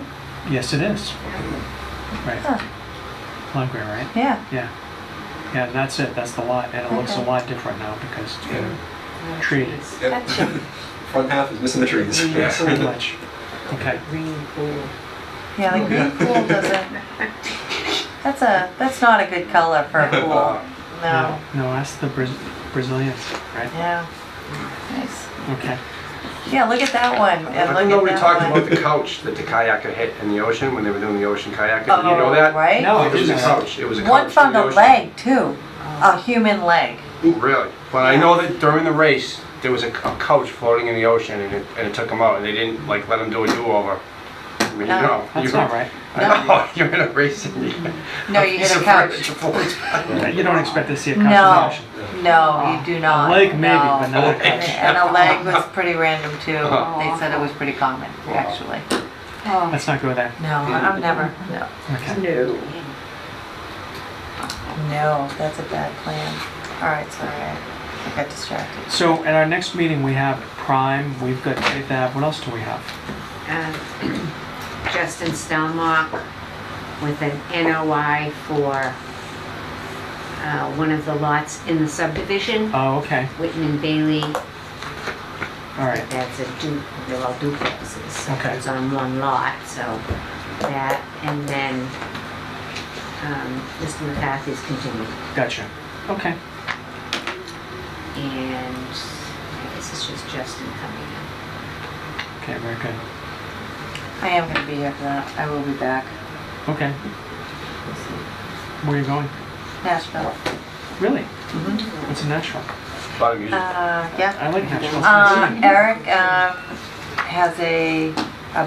Yes, it is. Right. Huh. Plum Green, right? Yeah. Yeah. Yeah, and that's it, that's the lot, and it looks a Okay. lot different now because it's been treated. Yep. Gotcha. Front half is missing the trees. Pretty much. Okay. Green pool. Yeah, the green pool doesn't, that's not a good color for a pool. No. No, that's the Brazilians, right? Yeah. Nice. Okay. Yeah, look at that one. And I look don't know, at we that talked one. about the couch that the kayaker hit in the ocean when they were doing the ocean kayaking. Did you know that? Oh, right? No, I It was a didn't know that. couch. It was a couch. One in found the a ocean. leg too, a human leg. Really? But I know that during the race, there was a couch floating in the ocean and it took them out and they didn't like let them do a do-over. I mean, No. you know. That's not right. I know, you're in a race and you... No, you hit a couch. You don't expect to see a couch in the No, ocean. no, you do not. A leg maybe, No. but not a couch. And a leg was pretty random too. Oh. They said it was pretty common, actually. Let's not go there. No, I'm never, no. Okay. No. No, that's a bad plan. All right, sorry, I got distracted. So at our next meeting, we have Prime, we've got Faith Ave, what else do we have? Justin Stelmach with an NOI for one of the lots in the subdivision, Oh, okay, Whitman Bailey. all right. That's they're all duplexes, so Okay. it's on one lot, so that, and then Mr. McCarthy's continued. Gotcha. Okay. And I guess it's just Justin coming in. Okay, very good. I am gonna be here for that. I will be back. Okay. Where are you going? Nashville. Really? Mhm. What's in Nashville? A lot of music. Yeah. I like Nashville. It's nice. Eric has a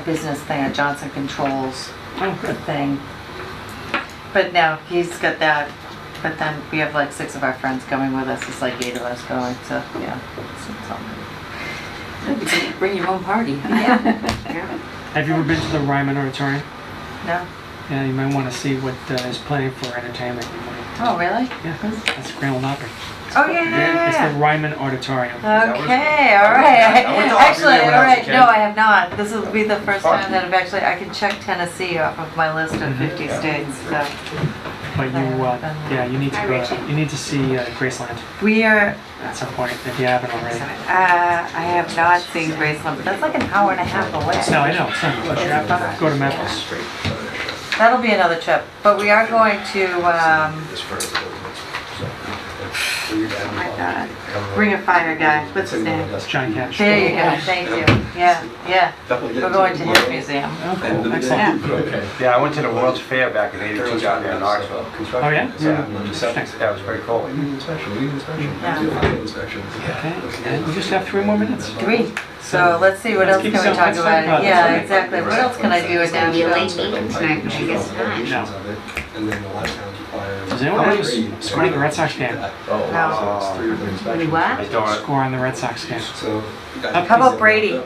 business thing, a Johnson Controls Oh, good. thing. But no, he's got that. But then we have like 6 of our friends coming with us. It's like 8 of us going. So yeah, it's all good. Bring your own party. Yeah. Have you ever been to the Ryman Auditorium? No. Yeah, you might want to see what is planning for entertainment. You might, Oh really? yeah, that's Grand Ole Opry. Oh yeah. It's the Ryman Auditorium. Okay, all right. I went to Opry Actually, when all I was a right. kid. No, I have not. This will be the first Fun. time that I've actually. I can check Tennessee off of my list of 50 states. So But you, yeah, you need to go. You need to see Graceland we are. at some point if you haven't already. I have not seen Graceland, but that's like an hour and a half away. No, I know. It's not close. You have to go to Memphis. That'll be another trip. But we are going to. Ring of Fire guy. What's his name? John Cash. There you go. Thank you. Yeah, yeah. Definitely We're going to his museum. Oh, End of cool. the Excellent. day. Okay. Yeah, I went to the World's Fair back in '82 down here in Knoxville. Oh, yeah? Yeah. Interesting. That was very cool. Okay, and we just have 3 more minutes. 3. So let's see, what Let's else keep can we some- talk let's talk about? about Yeah, this. exactly. What else can I do in It's gonna be a late Nashville? meeting tonight, but she gets time. No. And then the last town requires. Does anyone have a score on the Red Sox game? Oh, No. so it's 3 different Really inspections. what? I don't. Score on the Red Sox game. So. How about Brady?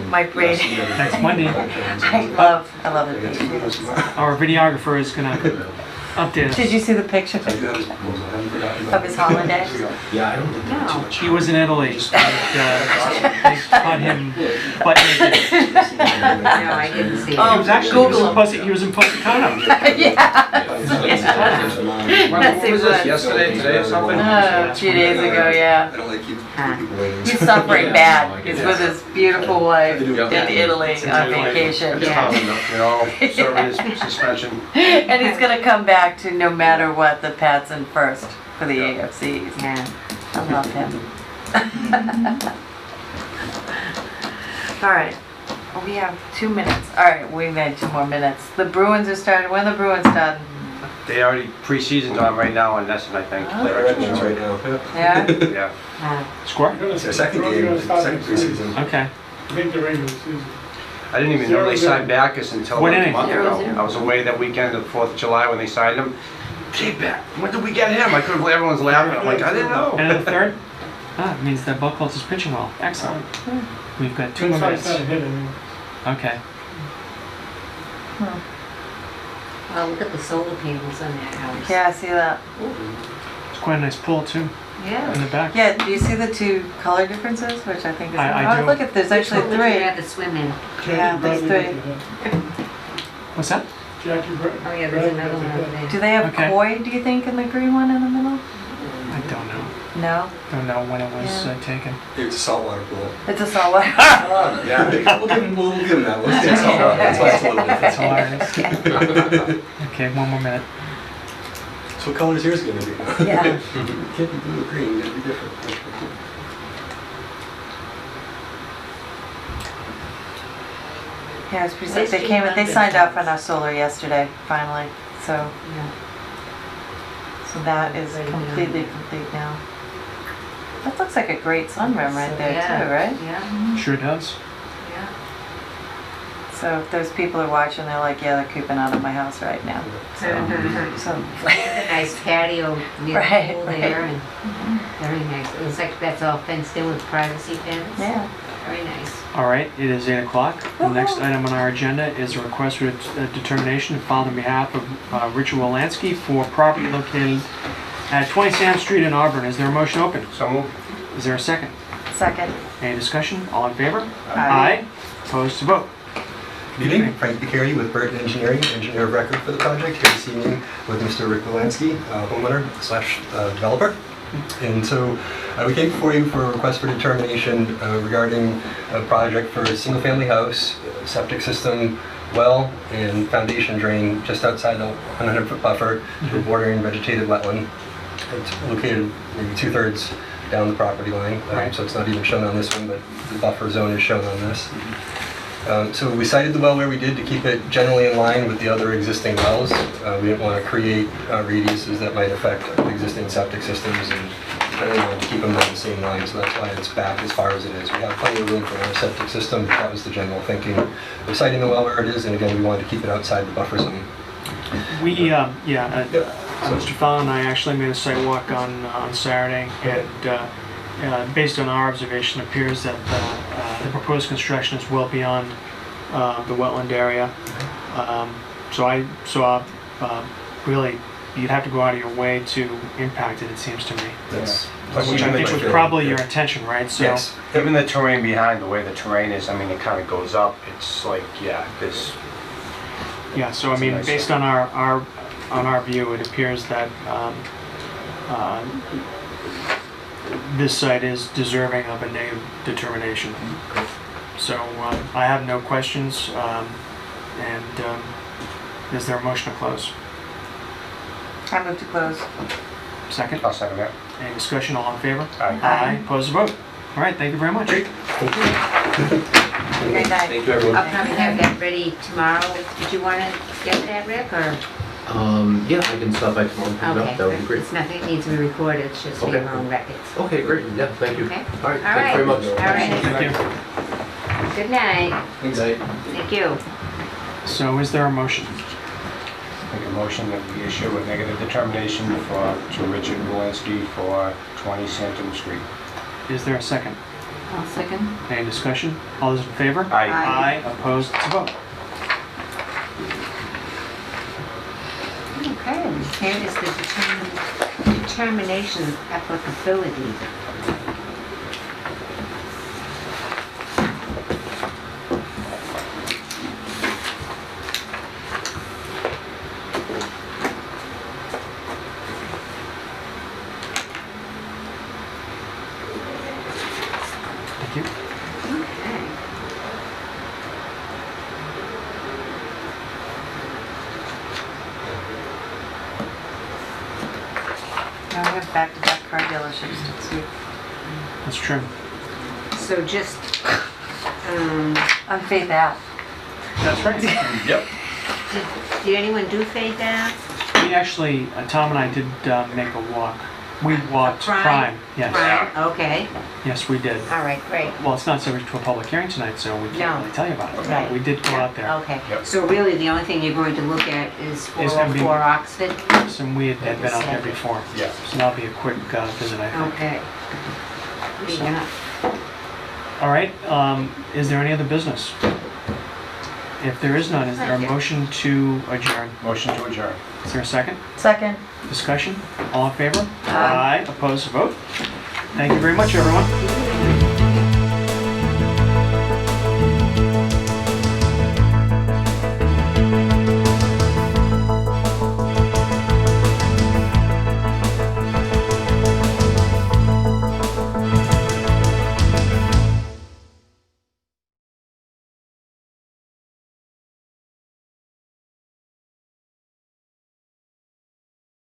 Mike Brady. Next Monday. I love it. Our videographer is gonna update us. Did you see the picture of his holiday? Yeah, I don't think No. He was in Italy. They caught him butt naked. No, I didn't see it. Oh, He was actually Google him. he was in Positano. Yeah. When was this? Yesterday, today or something? A few days ago, yeah. I don't like keep Huh. people waiting. He's suffering bad. He's with his beautiful wife in Italy on vacation. Yeah. You know, serving his suspension. And he's gonna come back to no matter what, the Pats in first for the AFCs. Yeah. I love him. All right, we have 2 minutes. All right, we've had 2 more minutes. The Bruins are starting. When are the Bruins starting? They already pre-seasoned on right now on Nesson, I think. They're at Redlands right now. Yeah? Yeah. Score? It's their second game, second preseason. Okay. I think the regular season. I didn't even know they signed Backus until What like a inning? month ago. 0-0. I was away that weekend of the 4th of July when they signed him. J-Back, when did we get him? I couldn't believe everyone's laughing. I'm like, I didn't know. And in the third? Ah, it means that Buckholz is pitching well. Excellent. We've got 2 more minutes. Okay. Well, look at the solar panels on that house. Yeah, I see that. It's quite a nice pool too, in Yeah. the back. Yeah, do you see the 2 color differences, which I think is... I Oh, do. look at, there's actually Which one would you 3. rather swim in? Yeah, there's 3. What's that? Jackie Oh yeah, there's another one over there. Do they have Okay. koi, do you think, in the green one in the middle? I don't know. No? Don't know when it was Yeah. taken. It's a saltwater pool. It's a saltwater. Yeah, we'll give him that. We'll say saltwater. That's why it's a little That's different. hilarious. Okay, 1 more minute. So what color is yours going to be? Yeah. It can't be blue or green, it'll be different. Yeah, it's pretty sick. They came, they signed up on our solar yesterday, finally, so. So that is completely complete now. That looks like a great sunroom right there too, right? Yeah, Sure does. yeah. So if those people are watching, they're like, yeah, they're creeping out of my house right now. So, A nice patio near Right, the pool right. there and very nice. It looks like that's all fenced in with privacy fence. yeah. Very nice. All right, it is 8 o'clock. The next Woohoo. item on our agenda is a request for a determination filed on behalf of Richard Wolanski for property located at 20 Sam Street in Auburn. Is there a motion open? So moved. Is there a second? Second. Any discussion? All in favor? Aye. Opposed to vote? Good evening, Frank Becari with Burton Engineering, engineer of record for the project, here this evening with Mr. Rick Wolanski, homeowner slash developer. And so we came before you for a request for determination regarding a project for a single-family house, septic system, well, and foundation drain just outside the 100-foot buffer to a bordering vegetated wetland. It's located maybe 2/3 down the property line, Right. so it's not even shown on this one, but the buffer zone is shown on this. So we sited the well where we did to keep it generally in line with the other existing wells. We didn't want to create radiuses that might affect existing septic systems, and generally wanted to keep them on the same line, so that's why it's back as far as it is. We have plenty of room for our septic system, but that was the general thinking. We're siting the well where it is, and again, we wanted to keep it outside the buffer zone. We, Mr. Fallon and I actually made a site walk on Saturday, and based on our observation, it appears that the proposed construction is well beyond the wetland area. Really, you'd have to go out of your way to impact it, it seems to me. That's Which I think was probably your intention, right? So, Yes. Even the terrain behind, the way the terrain is, I mean, it kind of goes up. It's like, yeah, this, yeah, so I mean, Nice. based on our view, it appears that this site is deserving of a negative determination. So I have no questions, is there a motion to close? I move to close. Second? I'll second that. Any discussion, all in favor? Aye. Aye, opposed to vote. All right, thank you very much. Great night. Thank you, everyone. I'll probably have that ready tomorrow. Did you want to get that, Rick, or? Yeah, I can stop by tomorrow and pick it Okay, up. That would be great. It's nothing that needs to be recorded, it's just for Okay. your own records. Okay, great. Yeah, thank you. Okay. All right, All thank you very right. much. All right. Thank you. Good night. Thanks, Ike. Thank you. So is there a motion? Make a motion that we issue a negative determination to Richard Wolanski for 20 Santon Street. Is there a second? I'll second. Any discussion? All those in favor? Aye. Aye, opposed to vote. Okay, here is the determination of applicability. Thank you. Okay. Now we have back-to-back car dealerships next week. That's true. So just, On Faith Ave. That's right. Yep. did anyone do Faith Ave? We actually, Tom and I did make a walk. We walked Prime? Prime, yes. Right, okay, Yes, we did. all right, great. Well, it's not subject to a public hearing tonight, so we No. can't really tell you about it. But Right. we did go out there. Okay, Yep. so really the only thing you're going to look at is It's gonna be- 404 Oxford? And we had been out there before. Yeah. So that'll be a quick visit, I think. Okay. Good enough. All right, is there any other business? If there is none, is there a Thank you. motion to adjourn? Motion to adjourn. Is there a second? Second. Discussion? All in favor? Aye. Opposed? Vote. Thank you very much, everyone.